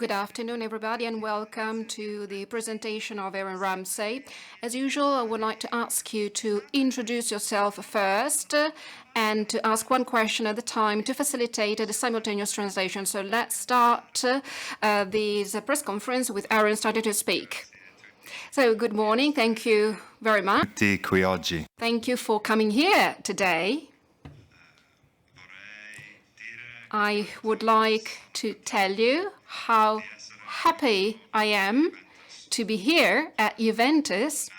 Good afternoon, everybody, and welcome to the presentation of Aaron Ramsey. As usual, I would like to ask you to introduce yourself first and to ask one question at a time to facilitate the simultaneous translation. So let's start this press conference with Aaron starting to speak. So good morning. Thank you very much. Thank you for coming here today. I would like to tell you how happy I am to be here at Juventus,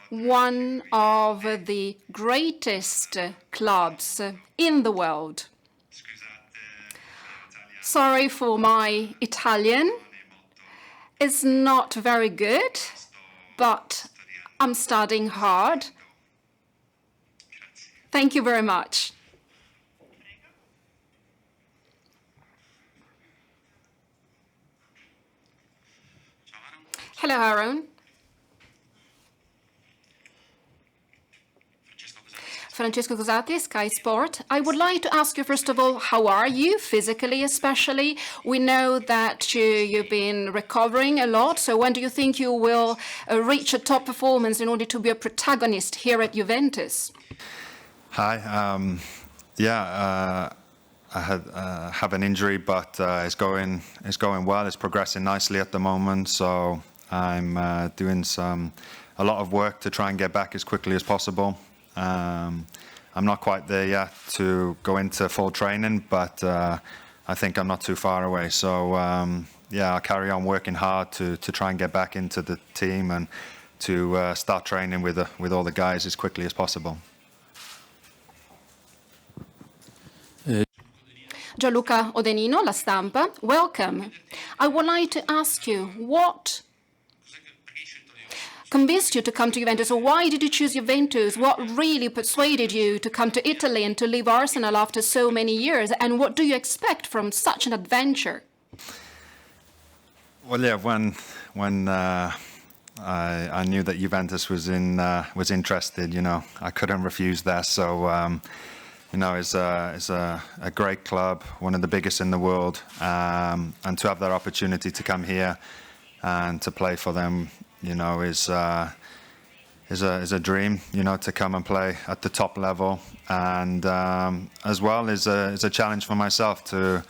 one of the greatest clubs in the world. Sorry for my Italian. It's not very good, but I'm studying hard. Thank you very much. Hello, Aaron. Francesco Cosati, Sky Sport. I would like to ask you, first of all, how are you, physically especially? We know that you've been recovering a lot, so when do you think you will reach a top performance in order to be a protagonist here at Juventus? Hi. I have an injury, but it's going well. It's progressing nicely at the moment, so I'm doing a lot of work to try and get back as quickly as possible. I'm not quite there yet to go into full training, but I think I'm not too far away. So I'll carry on working hard to try and get back into the team and to start training with all the guys as quickly as possible. Gianluca Odenino, La Stampa, welcome. I would like to ask you, what convinced you to come to Juventus, or why did you choose Juventus? What really persuaded you to come to Italy and to leave Arsenal after so many years? And what do you expect from such an adventure? Well, yeah, when I knew that Juventus was interested, I couldn't refuse that. So, it's a great club, one of the biggest in the world, and to have that opportunity to come here and to play for them, is a dream, to come and play at the top level, and as well is a challenge for myself to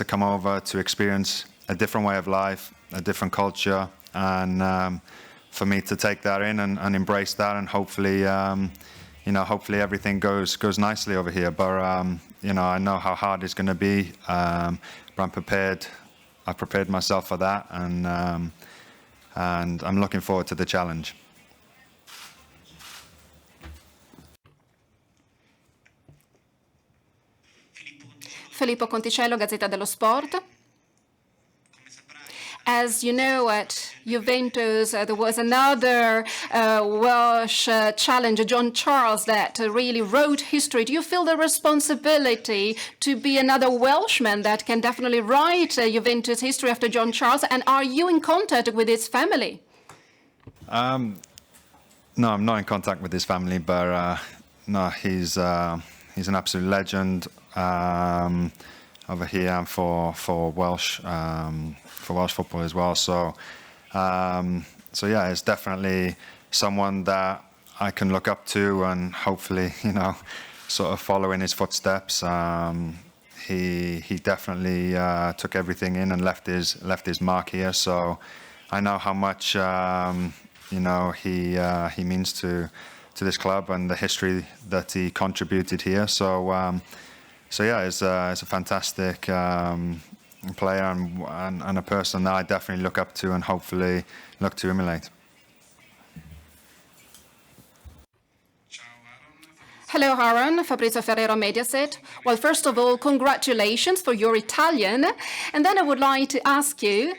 come over to experience a different way of life, a different culture, and for me to take that in and embrace that, and hopefully everything goes nicely over here. But I know how hard it's going to be, but I'm prepared. I've prepared myself for that, and I'm looking forward to the challenge. Filippo Conticello, Gazzetta dello Sport. As you know, at Juventus, there was another Welsh challenger, John Charles, that really wrote history. Do you feel the responsibility to be another Welshman that can definitely write Juventus history after John Charles? And are you in contact with his family? No, I'm not in contact with his family, but no, he's an absolute legend over here and for Welsh. For Welsh football as well, so it's definitely someone that I can look up to and hopefully, sort of follow in his footsteps. He definitely took everything in and left his mark here. So I know how much he means to this club and the history that he contributed here. So it's a fantastic player and a person that I definitely look up to and hopefully look to emulate. Hello, Aaron. Fabrizio Ferrero, Mediaset. Well, first of all, congratulations for your Italian. And then I would like to ask you,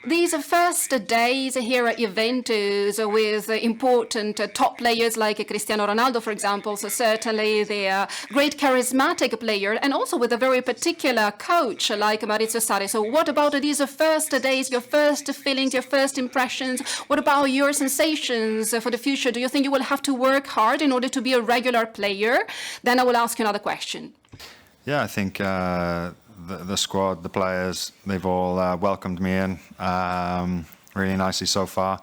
these first days here at Juventus with important top players like Cristiano Ronaldo, for example, so certainly they are great charismatic player, and also with a very particular coach like Maurizio Sarri. So what about these first days, your first feelings, your first impressions? What about your sensations for the future? Do you think you will have to work hard in order to be a regular player? Then I will ask you another question. Yeah, I think the squad, the players, they've all welcomed me in really nicely so far.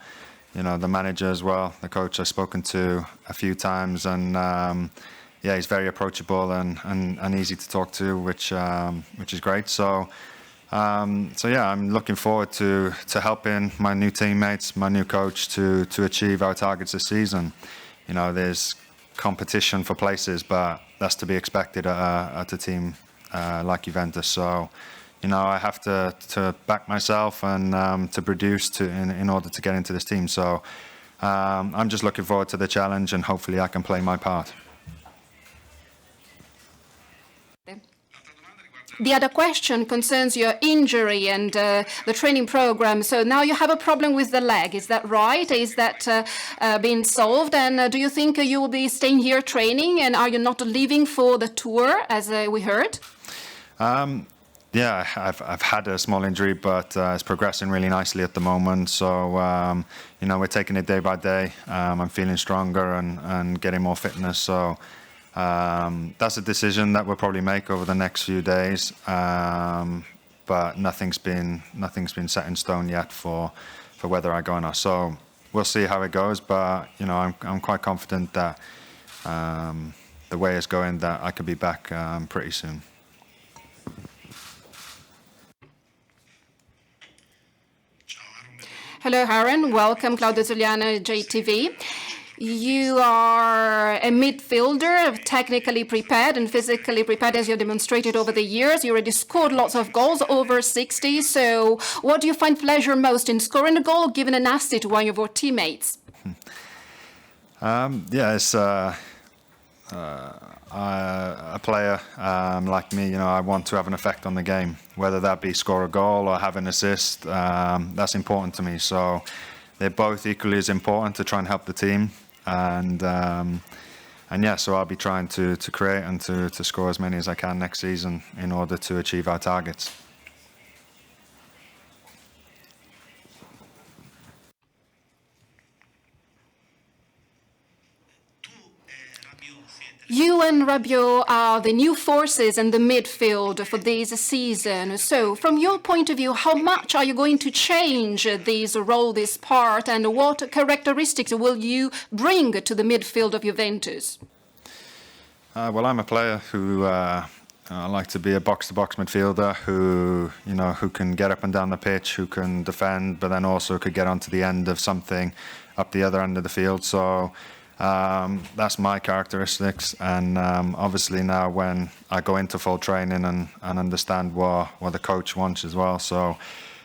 You know, the manager as well, the coach I've spoken to a few times, and yeah, he's very approachable and easy to talk to, which is great. So yeah, I'm looking forward to helping my new teammates, my new coach to achieve our targets this season. You know, there's competition for places, but that's to be expected at a team like Juventus. So, you know, I have to back myself and to produce in order to get into this team. So I'm just looking forward to the challenge, and hopefully I can play my part. The other question concerns your injury and the training program. So now you have a problem with the leg, is that right? Is that been solved? And do you think you will be staying here training? And are you not leaving for the tour, as we heard? Yeah, I've had a small injury, but it's progressing really nicely at the moment. So, you know, we're taking it day by day. I'm feeling stronger and getting more fitness. So that's a decision that we'll probably make over the next few days. But nothing's been set in stone yet for whether I go or not. So we'll see how it goes. But, you know, I'm quite confident that the way it's going, that I could be back pretty soon. Hello, Aaron. Welcome, Claudio Zuliano, JTV. You are a midfielder, technically prepared and physically prepared, as you demonstrated over the years. You already scored lots of goals, over 60. So what do you find pleasure most in scoring a goal, giving an assist to one of your teammates? Yeah, it's a player like me, you know, I want to have an effect on the game, whether that be score a goal or have an assist. That's important to me. So they're both equally as important to try and help the team. And yeah, so I'll be trying to create and to score as many as I can next season in order to achieve our targets. You and Rabiot are the new forces in the midfield for this season. So, from your point of view, how much are you going to change this role, this part, and what characteristics will you bring to the midfield of Juventus? Well, I'm a player who I like to be a box-to-box midfielder who can get up and down the pitch, who can defend, but then also could get onto the end of something up the other end of the field. So that's my characteristics, and obviously now when I go into full training and understand what the coach wants as well, so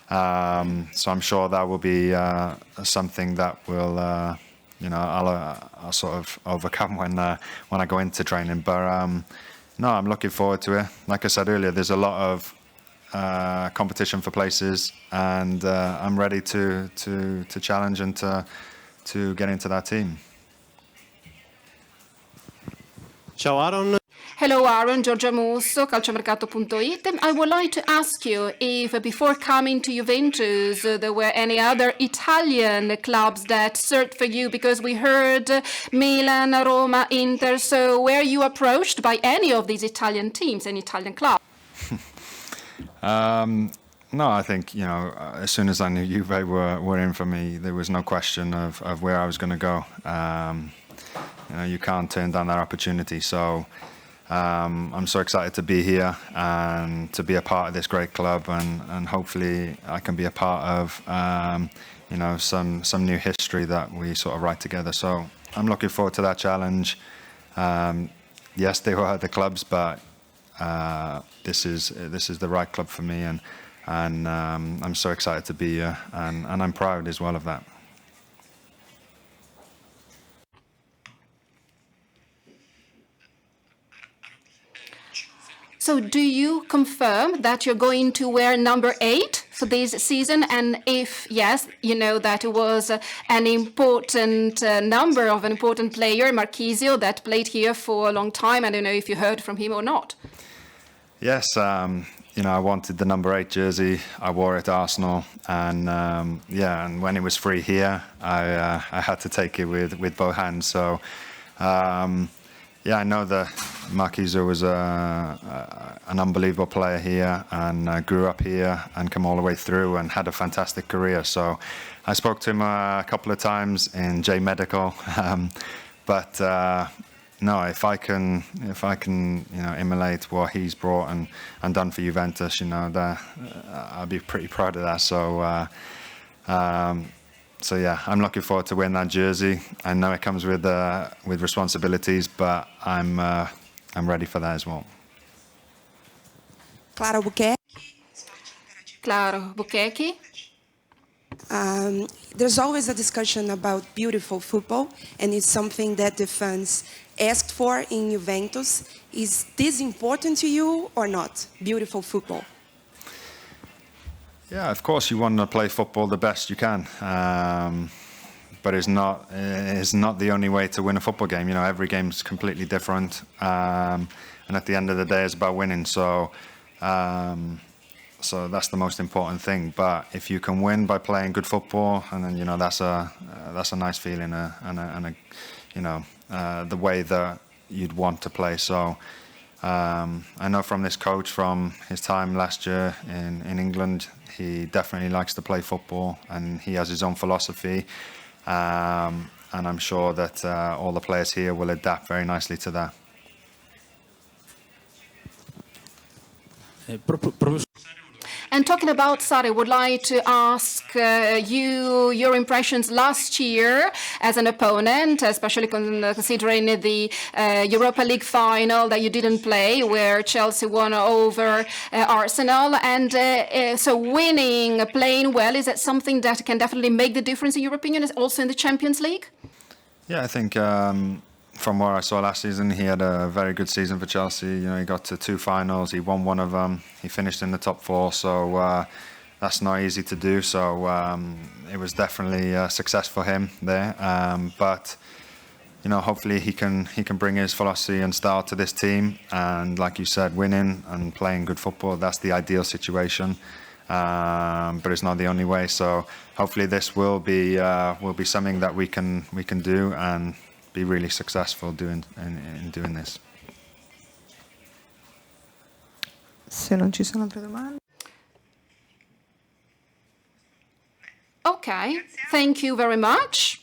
I'm sure that will be something that will I'll sort of overcome when I go into training. But no, I'm looking forward to it. Like I said earlier, there's a lot of competition for places, and I'm ready to challenge and to get into that team. Ciao Aaron. Hello, Aaron. Giorgia Musso, calciomercato.it. I would like to ask you if before coming to Juventus, there were any other Italian clubs that searched for you, because we heard Milan, Roma, Inter. So were you approached by any of these Italian teams, any Italian club? No, I think, as soon as I knew Juve were in for me, there was no question of where I was going to go. You can't turn down that opportunity. So I'm so excited to be here and to be a part of this great club, and hopefully I can be a part of some new history that we sort of write together. So I'm looking forward to that challenge. Yes, they were other clubs, but this is the right club for me, and I'm so excited to be here, and I'm proud as well of that. So do you confirm that you're going to wear number 8 for this season? And if yes, you know that it was an important number of an important player, Marchisio, that played here for a long time. I don't know if you heard from him or not. Yes, I wanted the number 8 jersey. I wore it at Arsenal, and and when it was free here, I had to take it with both hands. So Yeah, I know that Marquise was an unbelievable player here and grew up here and come all the way through and had a fantastic career. So I spoke to him a couple of times in J Medical, but no, if I can, emulate what he's brought and done for Juventus, I'll be pretty proud of that. So yeah, I'm looking forward to wearing that jersey. I know it comes with responsibilities, but I'm ready for that as well. Clara Buquet. Claro Bukeki. There's always a discussion about beautiful football, and it's something that the fans asked for in Juventus. Is this important to you or not, beautiful football? Yeah, of course you want to play football the best you can, but it's not the only way to win a football game. Every game's completely different, and at the end of the day, it's about winning. So that's the most important thing. But if you can win by playing good football, and then that's a nice feeling, and the way that you'd want to play. So. I know from this coach, from his time last year in England, he definitely likes to play football and he has his own philosophy. And I'm sure that all the players here will adapt very nicely to that. And talking about Sarri, would like to ask you your impressions last year as an opponent, especially considering the Europa League final that you didn't play, where Chelsea won over Arsenal. And so winning, playing well, is that something that can definitely make the difference in your opinion, also in the Champions League? Yeah, I think from what I saw last season, he had a very good season for Chelsea. He got to 2 finals, he won one of them, he finished in the top 4, so that's not easy to do. So it was definitely a success for him there. But hopefully he can bring his philosophy and style to this team. And like you said, winning and playing good football, that's the ideal situation. But it's not the only way. So hopefully this will be something that we can do and be really successful in doing this. Se non ci sono altre domande. Okay, thank you very much.